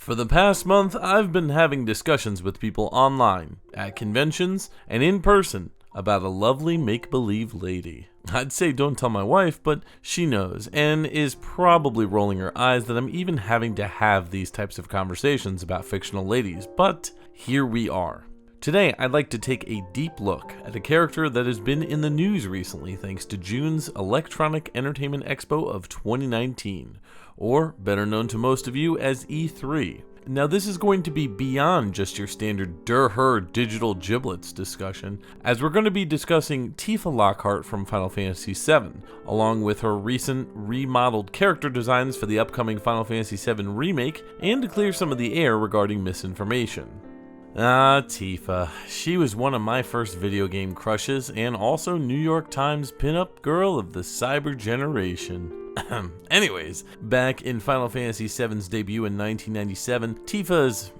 For the past month, I've been having discussions with people online, at conventions, and in person about a lovely make-believe lady. I'd say don't tell my wife, but she knows, and is probably rolling her eyes that I'm even having to have these types of conversations about fictional ladies, but here we are. Today, I'd like to take a deep look at a character that has been in the news recently thanks to June's Electronic Entertainment Expo of 2019, or better known to most of you as E3. Now this is going to be beyond just your standard her digital giblets discussion, as we're going to be discussing Tifa Lockhart from Final Fantasy VII, along with her recent remodeled character designs for the upcoming Final Fantasy VII Remake, and to clear some of the air regarding misinformation. Tifa. She was one of my first video game crushes, and also New York Times pinup girl of the cyber generation. Anyways, back in Final Fantasy VII's debut in 1997, Tifa's,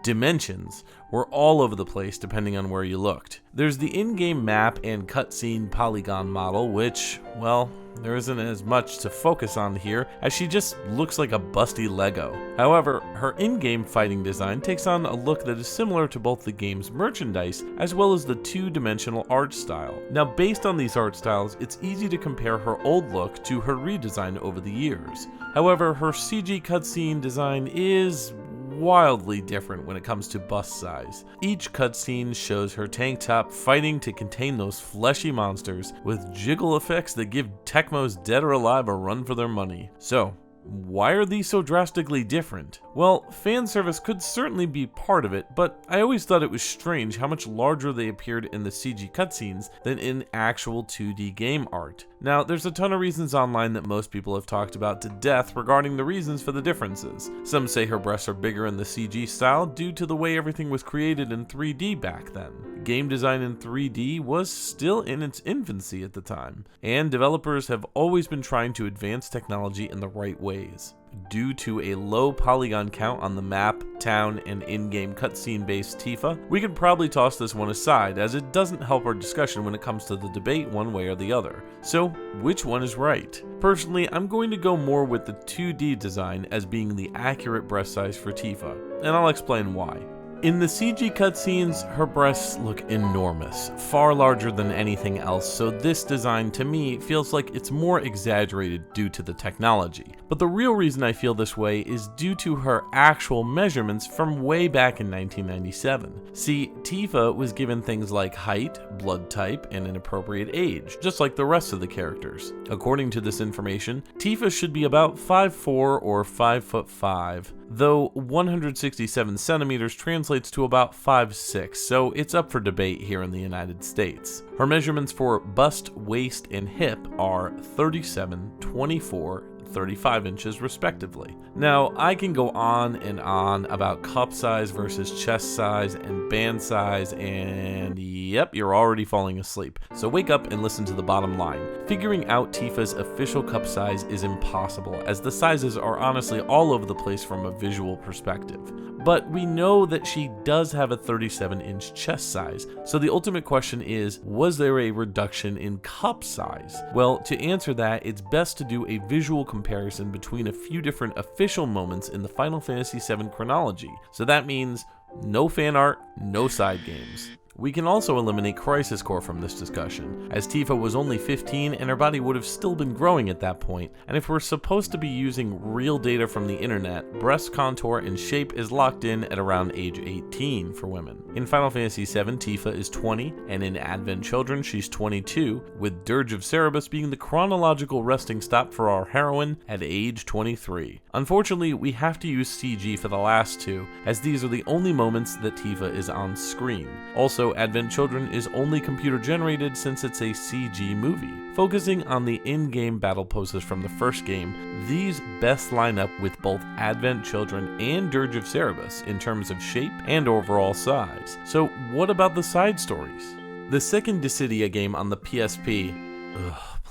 dimensions were all over the place depending on where you looked. There's the in-game map and cutscene polygon model, which, well, there isn't as much to focus on here, as she just looks like a busty Lego. However, her in-game fighting design takes on a look that is similar to both the game's merchandise, as well as the two-dimensional art style. Now, based on these art styles, it's easy to compare her old look to her redesign over the years. However, her CG cutscene design is wildly different when it comes to bust size. Each cutscene shows her tank top fighting to contain those fleshy monsters with jiggle effects that give Tecmo's Dead or Alive a run for their money. So, why are these so drastically different? Well, fan service could certainly be part of it, but I always thought it was strange how much larger they appeared in the CG cutscenes than in actual 2D game art. Now, there's a ton of reasons online that most people have talked about to death regarding the reasons for the differences. Some say her breasts are bigger in the CG style due to the way everything was created in 3D back then. Game design in 3D was still in its infancy at the time, and developers have always been trying to advance technology in the right ways. Due to a low polygon count on the map, town, and in-game cutscene-based Tifa, we could probably toss this one aside, as it doesn't help our discussion when it comes to the debate one way or the other. So, which one is right? Personally, I'm going to go more with the 2D design as being the accurate breast size for Tifa, and I'll explain why. In the CG cutscenes, her breasts look enormous, far larger than anything else, so this design to me feels like it's more exaggerated due to the technology. But the real reason I feel this way is due to her actual measurements from way back in 1997. See, Tifa was given things like height, blood type, and an appropriate age, just like the rest of the characters. According to this information, Tifa should be about 5'4" or 5'5", though 167 centimeters translates to about 5'6", so it's up for debate here in the United States. Her measurements for bust, waist, and hip are 37, 24, 35 inches respectively. Now, I can go on and on about cup size versus chest size and band size, and yep, you're already falling asleep. So wake up and listen to the bottom line. Figuring out Tifa's official cup size is impossible, as the sizes are honestly all over the place from a visual perspective. But we know that she does have a 37-inch chest size, so the ultimate question is, was there a reduction in cup size? Well, to answer that, it's best to do a visual comparison between a few different official moments in the Final Fantasy VII chronology, so that means no fan art, no side games. We can also eliminate Crisis Core from this discussion, as Tifa was only 15 and her body would have still been growing at that point, and if we're supposed to be using real data from the internet, breast contour and shape is locked in at around age 18 for women. In Final Fantasy VII, Tifa is 20, and in Advent Children she's 22, with Dirge of Cerberus being the chronological resting stop for our heroine at age 23. Unfortunately, we have to use CG for the last two, as these are the only moments that Tifa is on screen. Also, Advent Children is only computer generated since it's a CG movie. Focusing on the in-game battle poses from the first game, these best line up with both Advent Children and Dirge of Cerberus in terms of shape and overall size. So what about the side stories? The second Dissidia game on the PSP,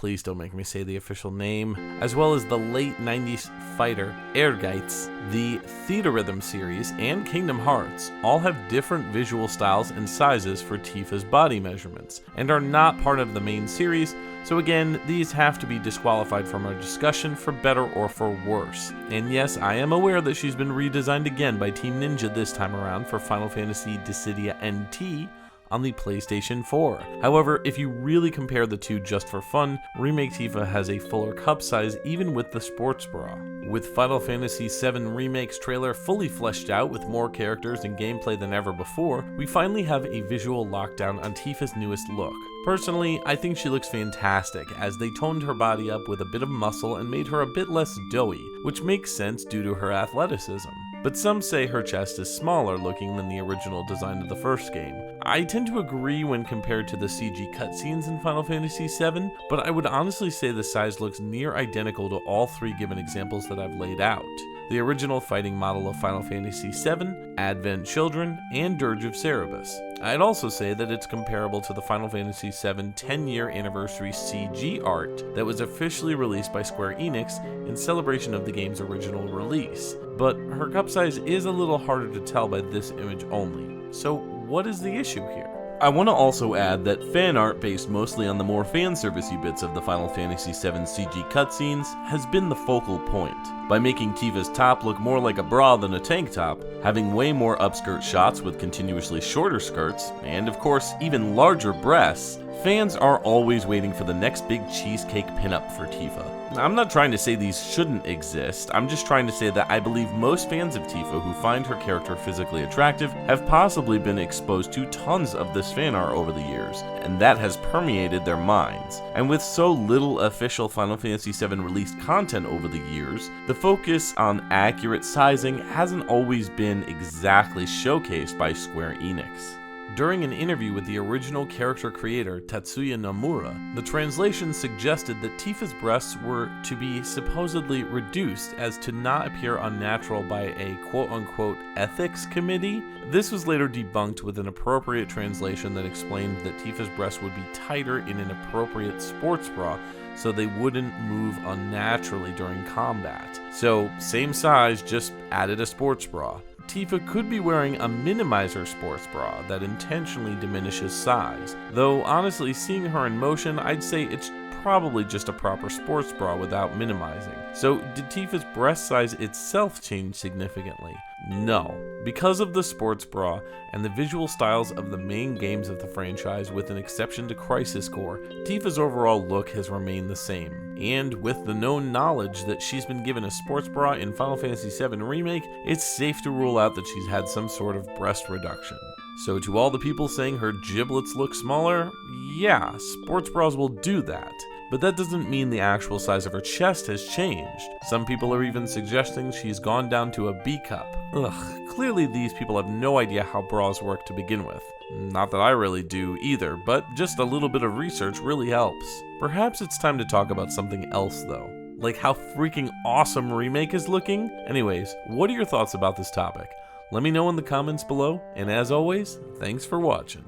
please don't make me say the official name, as well as the late 90s fighter Ehrgeiz. The Theatrhythm series and Kingdom Hearts all have different visual styles and sizes for Tifa's body measurements, and are not part of the main series, so again, these have to be disqualified from our discussion for better or for worse. And yes, I am aware that she's been redesigned again by Team Ninja this time around for Final Fantasy Dissidia NT on the PlayStation 4. However, if you really compare the two just for fun, Remake Tifa has a fuller cup size even with the sports bra. With Final Fantasy VII Remake's trailer fully fleshed out with more characters and gameplay than ever before, we finally have a visual lockdown on Tifa's newest look. Personally, I think she looks fantastic, as they toned her body up with a bit of muscle and made her a bit less doughy, which makes sense due to her athleticism. But some say her chest is smaller looking than the original design of the first game. I tend to agree when compared to the CG cutscenes in Final Fantasy VII, but I would honestly say the size looks near identical to all three given examples that I've laid out. The original fighting model of Final Fantasy VII, Advent Children, and Dirge of Cerberus. I'd also say that it's comparable to the Final Fantasy VII 10-year anniversary CG art that was officially released by Square Enix in celebration of the game's original release. But her cup size is a little harder to tell by this image only. So what is the issue here? I want to also add that fan art based mostly on the more fan-servicey bits of the Final Fantasy VII CG cutscenes has been the focal point. By making Tifa's top look more like a bra than a tank top, having way more upskirt shots with continuously shorter skirts, and of course even larger breasts, fans are always waiting for the next big cheesecake pinup for Tifa. I'm not trying to say these shouldn't exist, I'm just trying to say that I believe most fans of Tifa who find her character physically attractive have possibly been exposed to tons of this fan art over the years, and that has permeated their minds. And with so little official Final Fantasy VII released content over the years, the focus on accurate sizing hasn't always been exactly showcased by Square Enix. During an interview with the original character creator Tatsuya Nomura, the translation suggested that Tifa's breasts were to be supposedly reduced as to not appear unnatural by a quote-unquote ethics committee. This was later debunked with an appropriate translation that explained that Tifa's breasts would be tighter in an appropriate sports bra so they wouldn't move unnaturally during combat. So, same size, just added a sports bra. Tifa could be wearing a minimizer sports bra that intentionally diminishes size, though honestly seeing her in motion, I'd say it's probably just a proper sports bra without minimizing. So did Tifa's breast size itself change significantly? No. Because of the sports bra and the visual styles of the main games of the franchise with an exception to Crisis Core, Tifa's overall look has remained the same. And with the known knowledge that she's been given a sports bra in Final Fantasy VII Remake, it's safe to rule out that she's had some sort of breast reduction. So to all the people saying her giblets look smaller, yeah, sports bras will do that. But that doesn't mean the actual size of her chest has changed. Some people are even suggesting she's gone down to a B cup. Ugh, clearly these people have no idea how bras work to begin with. Not that I really do either, but just a little bit of research really helps. Perhaps it's time to talk about something else though. Like how freaking awesome Remake is looking? Anyways, what are your thoughts about this topic? Let me know in the comments below, and as always, thanks for watching.